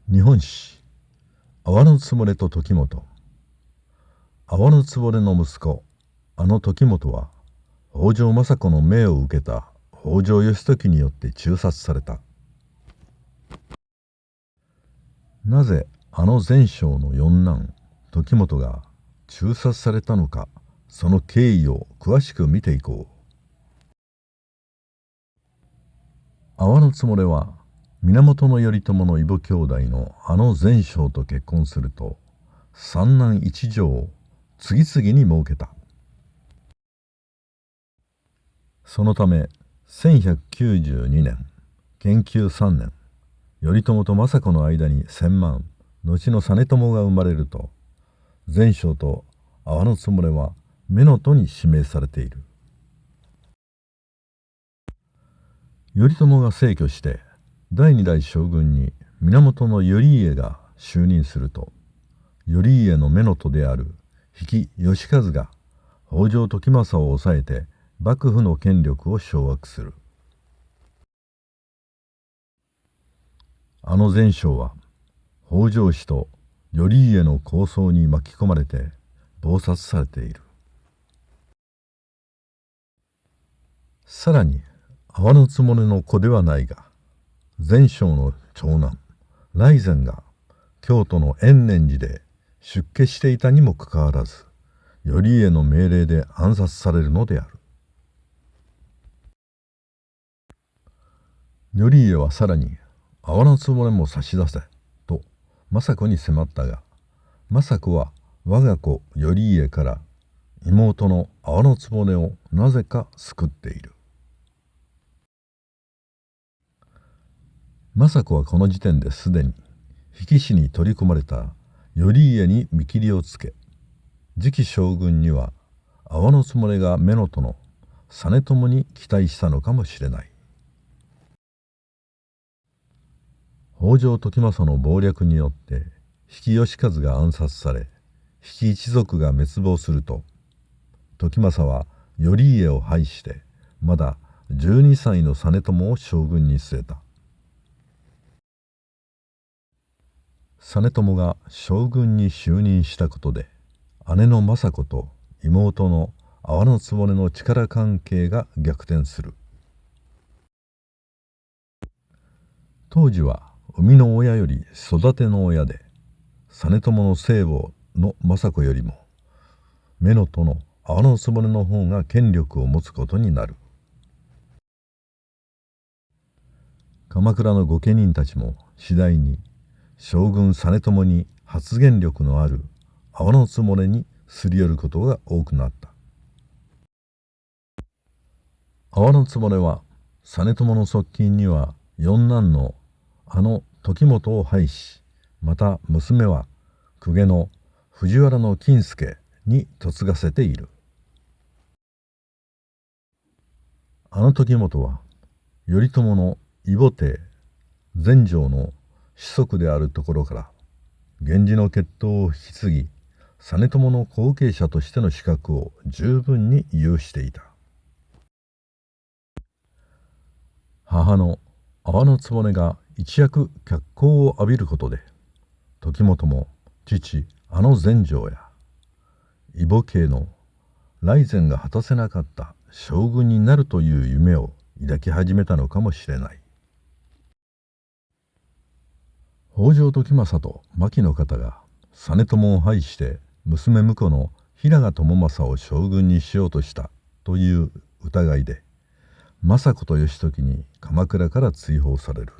日本史阿波の局と時元。阿波の局の息子時元は北条政子の命を受けた北条義時によって誅殺された。なぜ前章の四男時元が誅殺されたのか、その経緯を詳しく見ていこう。阿波の局は源頼朝の異母兄弟の前章と結婚すると、三男一女を次々に設けた。そのため1192年建久3年、頼朝と政子の間に千万、後の実朝が生まれると、前章と阿波の局は乳母に指名されている。頼朝が逝去して第二代将軍に源頼家が就任すると、頼家の乳母である比企能員が北条時政を抑えて幕府の権力を掌握する。前章は北条氏と頼家の抗争に巻き込まれて謀殺されている。さらに阿波の局の子ではないが、前章の長男雷禅が京都の延年寺で出家していたにもかかわらず、頼家の命令で暗殺されるのである。頼家はさらに阿波の局も差し出せと政子に迫ったが、政子は我が子頼家から妹の阿波の局をなぜか救っている。政子はこの時点ですでに比企氏に取り込まれた頼家に見切りをつけ、次期将軍には阿波の局が乳母の実朝に期待したのかもしれない。北条時政の謀略によって比企能員が暗殺され、比企一族が滅亡すると、時政は頼家を廃してまだ12歳の実朝を将軍に据えた。実朝が将軍に就任したことで、姉の政子と妹の阿波の局の力関係が逆転する。当時は生みの親より育ての親で、実朝の生母の政子よりも乳母の阿波の局の方が権力を持つことになる。鎌倉の御家人たちも次第に将軍実朝に発言力のある阿波の局にすり寄ることが多くなった。阿波の局は実朝の側近には四男の時元を配し、また娘は公家の藤原金助に嫁がせている。時元は頼朝の異母弟前条の子息であるところから、源氏の血統を引き継ぎ実朝の後継者としての資格を十分に有していた。母の阿波の局が一躍脚光を浴びることで、時元も父前条や異母系の雷禅が果たせなかった将軍になるという夢を抱き始めたのかもしれない。北条時政と牧の方が実朝を廃して娘婿の平賀朝雅を将軍にしようとしたという疑いで、政子と義時に鎌倉から追放される。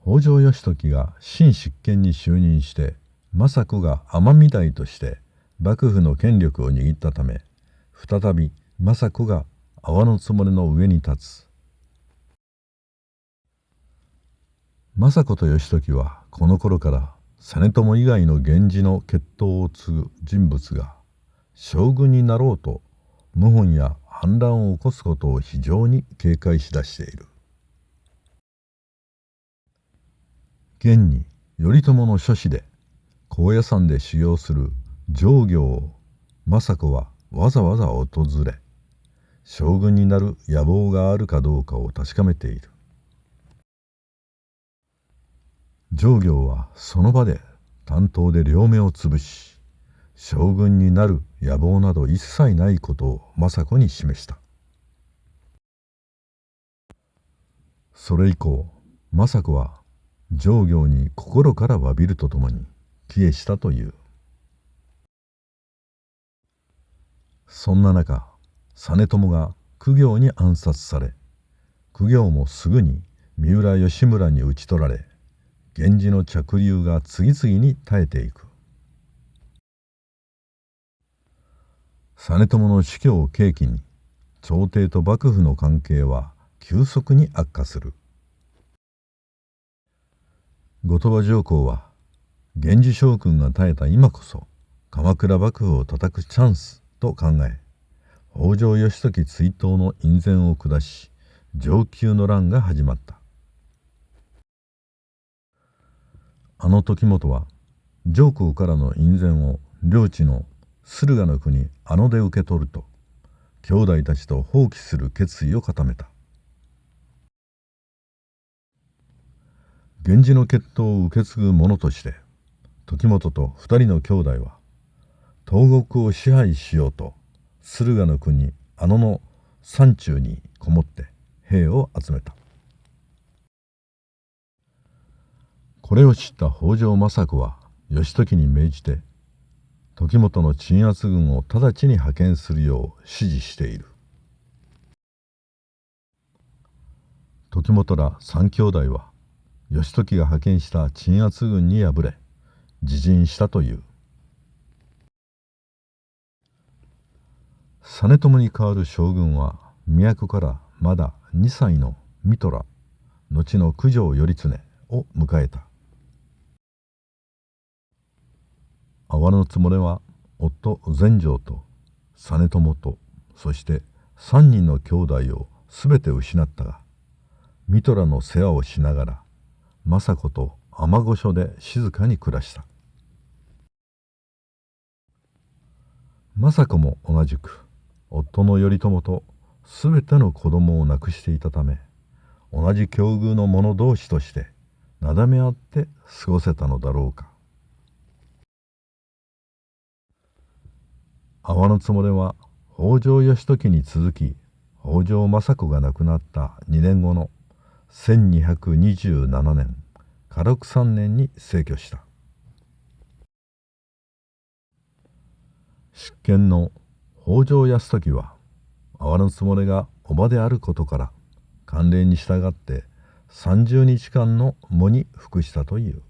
北条義時が新執権に就任して、政子が尼御台として幕府の権力を握ったため、再び政子が阿波の局の上に立つ。政子と義時はこの頃から実朝以外の源氏の血統を継ぐ人物が将軍になろうと謀反や反乱を起こすことを非常に警戒しだしている。現に頼朝の所司で高野山で修行する上行を政子はわざわざ訪れ、将軍になる野望があるかどうかを確かめている。上行はその場で担当で両目をつぶし、将軍になる野望など一切ないことを政子に示した。それ以降、政子は上行に心から詫びるとともに帰依したという。そんな中、実朝が公暁に暗殺され、公暁もすぐに三浦義村に討ち取られ、源氏の嫡流が次々に絶えていく。実朝の死去を契機に、朝廷と幕府の関係は急速に悪化する。後鳥羽上皇は、源氏将軍が絶えた今こそ鎌倉幕府を叩くチャンスと考え、北条義時追討の院宣を下し、承久の乱が始まった。時元は上皇からの院宣を領地の駿河の国で受け取ると、兄弟たちと放棄する決意を固めた。源氏の血統を受け継ぐ者として、時元と2人の兄弟は東国を支配しようと駿河の国の山中にこもって兵を集めた。これを知った北条政子は義時に命じて、時元の鎮圧軍を直ちに派遣するよう指示している。時元ら3兄弟は義時が派遣した鎮圧軍に敗れ自陣したという。実朝に代わる将軍は都からまだ2歳の三虎、後の九条頼経を迎えた。阿波局は夫全成と実朝と、そして3人の兄弟をすべて失ったが、三虎の世話をしながら政子と尼御所で静かに暮らした。政子も同じく夫の頼朝とすべての子供を亡くしていたため、同じ境遇の者同士としてなだめ合って過ごせたのだろうか。阿波局は北条義時に続き、北条政子が亡くなった2年後の1227年嘉禄3年に逝去した。執権の北条泰時は阿波局が叔母であることから、慣例に従って30日間の喪に服したという。